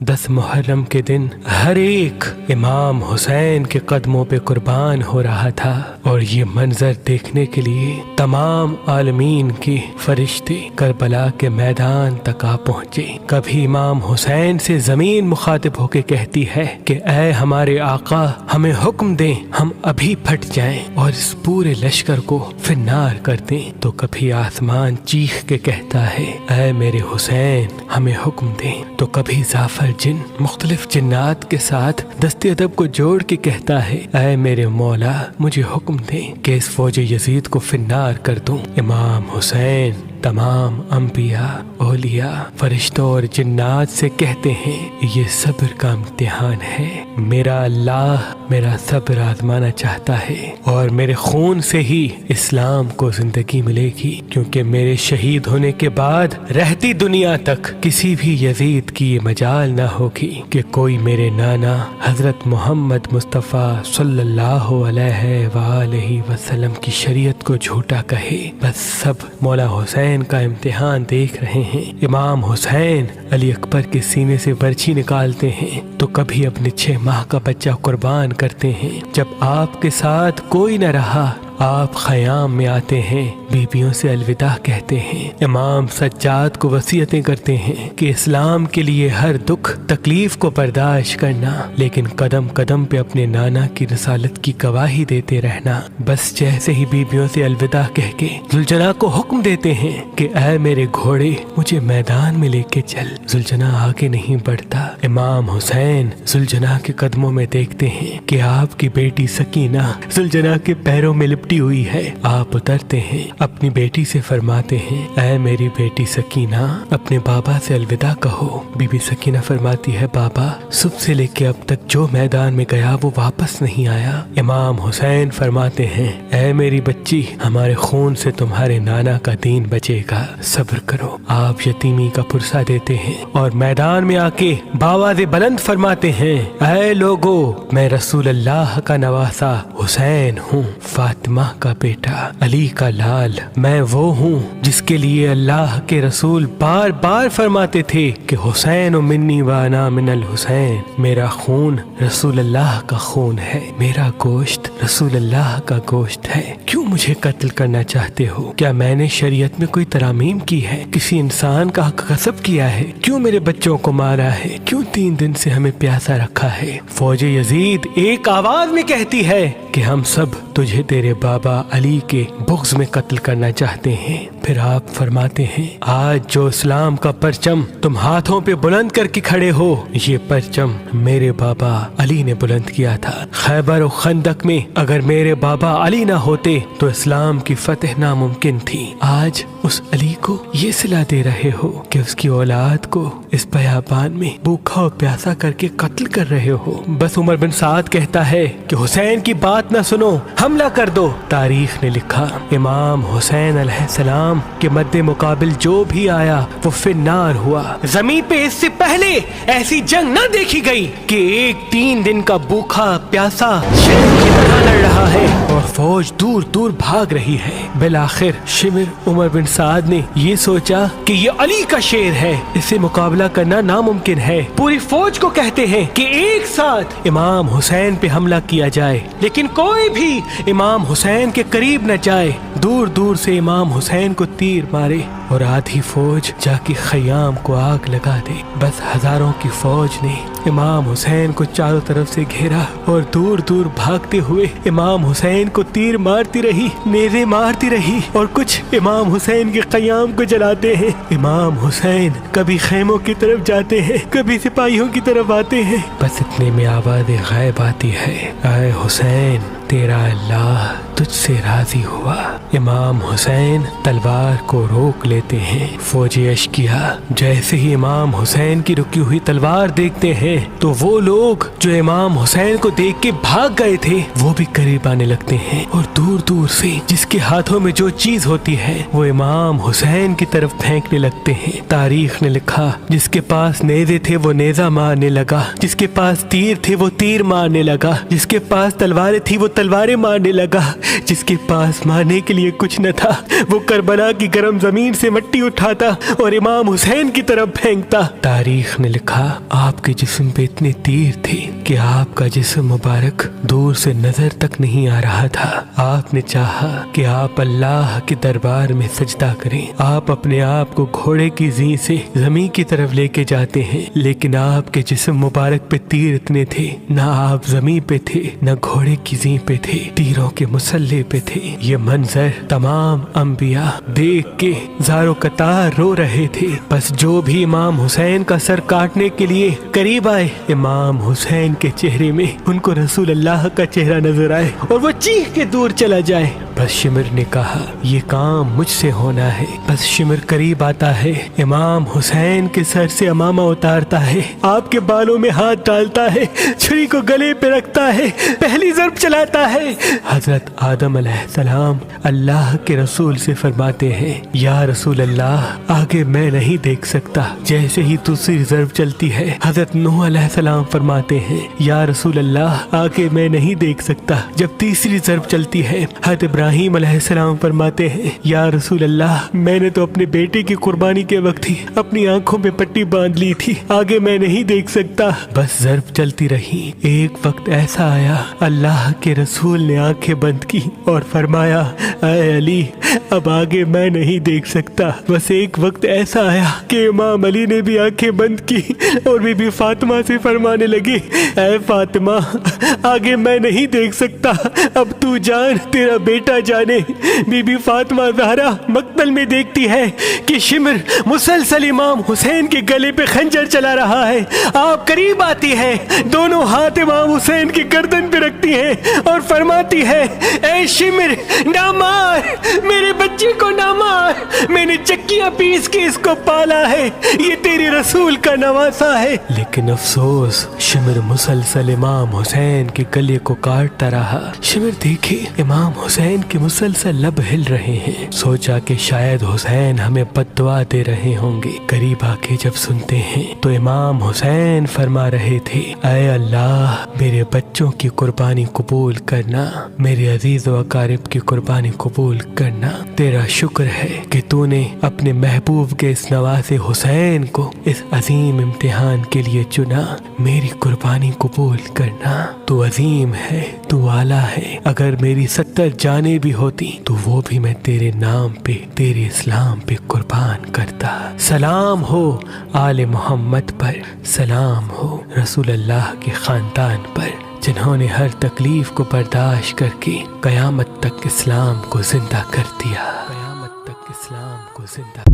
10 محرم کے دن ہر ایک امام حسین کے قدموں پہ قربان ہو رہا تھا، اور یہ منظر دیکھنے کے لیے تمام عالمین کی فرشتے کربلا کے میدان تک آ پہنچے۔ کبھی امام حسین سے زمین مخاطب ہو کے کہتی ہے کہ اے ہمارے آقا، ہمیں حکم دیں، ہم ابھی پھٹ جائیں اور اس پورے لشکر کو فنار کر دیں۔ تو کبھی آسمان چیخ کے کہتا ہے اے میرے حسین، ہمیں حکم دیں۔ تو کبھی زعفر جن مختلف جنات کے ساتھ دست ادب کو جوڑ کے کہتا ہے اے میرے مولا، مجھے حکم دیں کہ اس فوج یزید کو فنار کر دوں۔ امام حسین تمام انبیاء، اولیاء، فرشتوں اور جنات سے کہتے ہیں یہ صبر کا امتحان ہے، میرا اللہ میرا صبر آزمانا چاہتا ہے، اور میرے خون سے ہی اسلام کو زندگی ملے گی، کیونکہ میرے شہید ہونے کے بعد رہتی دنیا تک کسی بھی یزید کی یہ مجال نہ ہوگی کہ کوئی میرے نانا حضرت محمد مصطفیٰ صلی اللہ علیہ وآلہ وسلم کی شریعت کو جھوٹا کہے۔ بس سب مولا حسین کا امتحان دیکھ رہے ہیں۔ امام حسین علی اکبر کے سینے سے برچھی نکالتے ہیں تو کبھی اپنے 6 ماہ کا بچہ قربان کرتے ہیں۔ جب آپ کے ساتھ کوئی نہ رہا، آپ خیام میں آتے ہیں، بیویوں سے الوداع کہتے ہیں، امام سجاد کو وصیتیں کرتے ہیں کہ اسلام کے لیے ہر دکھ تکلیف کو برداشت کرنا، لیکن قدم قدم پہ اپنے نانا کی رسالت کی گواہی دیتے رہنا۔ بس جیسے ہی بیویوں سے الوداع کہہ کے زلجنا کو حکم دیتے ہیں کہ اے میرے گھوڑے، مجھے میدان میں لے کے چل، زلجنا آگے نہیں بڑھتا۔ امام حسین زلجنا کے قدموں میں دیکھتے ہیں کہ آپ کی بیٹی سکینہ زلجنا کے پیروں میں لپٹی ہوئی ہے۔ آپ اترتے ہیں، اپنی بیٹی سے فرماتے ہیں اے میری بیٹی سکینہ، اپنے بابا سے الوداع کہو۔ بی بی سکینہ فرماتی ہے بابا صبح سے لے کے اب تک جو میدان میں گیا وہ واپس نہیں آیا۔ امام حسین فرماتے ہیں اے میری بچی، ہمارے خون سے تمہارے نانا کا دین بچے گا، صبر کرو۔ آپ یتیمی کا پرسہ دیتے ہیں اور میدان میں آ کے باواز بلند فرماتے ہیں اے لوگو، میں رسول اللہ کا نواسا حسین ہوں، فاطمہ کا بیٹا، علی کا لال، میں وہ ہوں جس کے لیے اللہ کے رسول بار بار فرماتے تھے کہ حسین منی وانا من الحسین، میرا خون رسول اللہ کا خون ہے، میرا گوشت رسول اللہ کا گوشت ہے۔ کیوں مجھے قتل کرنا چاہتے ہو؟ کیا میں نے شریعت میں کوئی ترامیم کی ہے؟ کسی انسان کا حق غصب کیا ہے؟ کیوں میرے بچوں کو مارا ہے؟ کیوں 3 دن سے ہمیں پیاسا رکھا ہے؟ فوج یزید ایک آواز میں کہتی ہے کہ ہم سب تجھے تیرے بابا علی کے بغض میں قتل کرنا چاہتے ہیں۔ پھر آپ فرماتے ہیں آج جو اسلام کا پرچم تم ہاتھوں پہ بلند کر کے کھڑے ہو، یہ پرچم میرے بابا علی نے بلند کیا تھا۔ خیبر و خندق میں اگر میرے بابا علی نہ ہوتے تو اسلام کی فتح ناممکن تھی۔ آج اس علی کو یہ صلہ دے رہے ہو کہ اس کی اولاد کو اس بیابان میں بھوکا و پیاسا کر کے قتل کر رہے ہو۔ بس عمر بن سعد کہتا ہے کہ حسین کی بات نہ سنو، حملہ کر دو۔ تاریخ نے لکھا امام حسین علیہ السلام کے مد مقابل جو بھی آیا وہ فنار ہوا۔ زمین پہ اس سے پہلے ایسی جنگ نہ دیکھی گئی کہ ایک 3 دن کا بھوکا پیاسا شیر کی طرح لڑ رہا ہے اور فوج دور دور بھاگ رہی ہے۔ بالآخر شمر عمر بن سعد نے یہ سوچا کہ یہ علی کا شیر ہے، اس سے مقابلہ کرنا ناممکن ہے۔ پوری فوج کو کہتے ہیں کہ ایک ساتھ امام حسین پہ حملہ کیا جائے، لیکن کوئی بھی امام حسین کے قریب نہ جائے، دور دور سے امام حسین کو تیر مارے اور آدھی فوج جا کے خیام کو آگ لگا دے۔ بس ہزاروں کی فوج نے امام حسین کو چاروں طرف سے گھیرا اور دور دور بھاگتے ہوئے امام حسین کو تیر مارتی رہی، نیزے مارتی رہی، اور کچھ امام حسین کے قیام کو جلاتے ہیں۔ امام حسین کبھی خیموں کی طرف جاتے ہیں، کبھی سپاہیوں کی طرف آتے ہیں۔ بس اتنے میں آواز غائب آتی ہے اے حسین، تیرا اللہ تجھ سے راضی ہوا۔ امام حسین تلوار کو روک لیتے ہیں۔ فوج اشکیا جیسے ہی امام حسین کی رکی ہوئی تلوار دیکھتے ہیں تو وہ لوگ جو امام حسین کو دیکھ کے بھاگ گئے تھے وہ بھی قریب آنے لگتے ہیں، اور دور دور سے جس کے ہاتھوں میں جو چیز ہوتی ہے وہ امام حسین کی طرف پھینکنے لگتے ہیں۔ تاریخ نے لکھا جس کے پاس نیزے تھے وہ نیزہ مارنے لگا، جس کے پاس تیر تھے وہ تیر مارنے لگا، جس کے پاس تلواریں تھی وہ تلواریں مارنے لگا، جس کے پاس مارنے کے لیے کچھ نہ تھا، وہ کربلا کی گرم زمین سے مٹی اٹھاتا اور امام حسین کی طرف پھینکتا۔ تاریخ نے لکھا آپ کے جسم پہ اتنے تیر تھے کہ آپ کا جسم مبارک دور سے نظر تک نہیں آ رہا تھا۔ آپ نے چاہا کہ آپ اللہ کے دربار میں سجدہ کریں۔ آپ اپنے آپ کو گھوڑے کی زین سے زمین کی طرف لے کے جاتے ہیں، لیکن آپ کے جسم مبارک پہ تیر اتنے تھے، نہ آپ زمین پہ تھے نہ گھوڑے کی زین پہ تھے، تیروں کے مسلح پہ تھے۔ یہ منظر تمام انبیاء دیکھ کے زارو قطار رو رہے تھے۔ بس جو بھی امام حسین کا سر کاٹنے کے لیے قریب آئے، امام حسین کے چہرے میں ان کو رسول اللہ کا چہرہ نظر آئے اور وہ چیخ کے دور چلا جائے۔ بس شمر نے کہا یہ کام مجھ سے ہونا ہے۔ بس شمر قریب آتا ہے، امام حسین کے سر سے امامہ اتارتا ہے، آپ کے بالوں میں ہاتھ ڈالتا ہے، چھری کو گلے پہ رکھتا ہے، پہلی ضرب چلاتا ہے۔ حضرت آدم علیہ السلام اللہ کے رسول سے فرماتے ہیں یا رسول اللہ آگے میں نہیں دیکھ سکتا۔ جیسے ہی دوسری ضرب چلتی ہے، حضرت نوح علیہ السلام فرماتے ہیں یا رسول اللہ آگے میں نہیں دیکھ سکتا۔ جب تیسری ضرب چلتی ہے، حضرت ابراہیم علیہ السلام فرماتے ہیں یا رسول اللہ میں نے تو اپنے بیٹے کی قربانی کے وقت ہی اپنی آنکھوں پہ پٹی باندھ لی تھی، آگے میں نہیں دیکھ سکتا۔ بس ضرب چلتی رہی۔ ایک وقت ایسا آیا اللہ کے رسول نے آنکھیں بند کی اور فرمایا اے علی اب آگے میں نہیں دیکھ سکتا۔ بس ایک وقت ایسا آیا کہ امام علی نے بھی آنکھیں بند کی اور بی بی فاطمہ سے فرمانے لگے اے فاطمہ آگے میں نہیں دیکھ سکتا، اب تو جان تیرا بیٹا جانے۔ بی بی فاطمہ زہرا مقتل میں دیکھتی ہے کہ شمر مسلسل امام حسین کے گلے پہ خنجر چلا رہا ہے۔ آپ قریب آتی ہے، دونوں ہاتھ امام حسین کی گردن پہ رکھتی ہے اور فرماتی ہے اے شمر نہ مار، میرے بچے کو نہ مار، میں نے چکیاں پیس کے اس کو پالا ہے، یہ تیرے رسول کا نواسا ہے۔ لیکن افسوس شمر مسلسل امام حسین کے گلے کو کاٹتا رہا۔ شمر دیکھے امام حسین کے مسلسل لب ہل رہے ہیں، سوچا کہ شاید حسین ہمیں بد دعا دے رہے ہوں گے۔ قریب آ کے جب سنتے ہیں تو امام حسین فرما رہے تھے اے اللہ میرے بچوں کی قربانی قبول کرنا، میرے عزیز و اقارب کی قربانی قبول کرنا۔ تیرا شکر ہے کہ تو نے اپنے محبوب کے اس نواز حسین کو اس عظیم امتحان کے لیے چنا، میری قربانی قبول کرنا۔ تو عظیم ہے، تو اعلیٰ ہے، اگر میری 70 جانیں بھی ہوتی تو وہ بھی میں تیرے نام پہ تیرے اسلام پہ قربان کرتا۔ سلام ہو آل محمد پر، سلام ہو رسول اللہ کے خاندان پر، جنہوں نے ہر تکلیف کو برداشت کر کے قیامت تک اسلام کو زندہ کر دیا، قیامت تک اسلام کو زندہ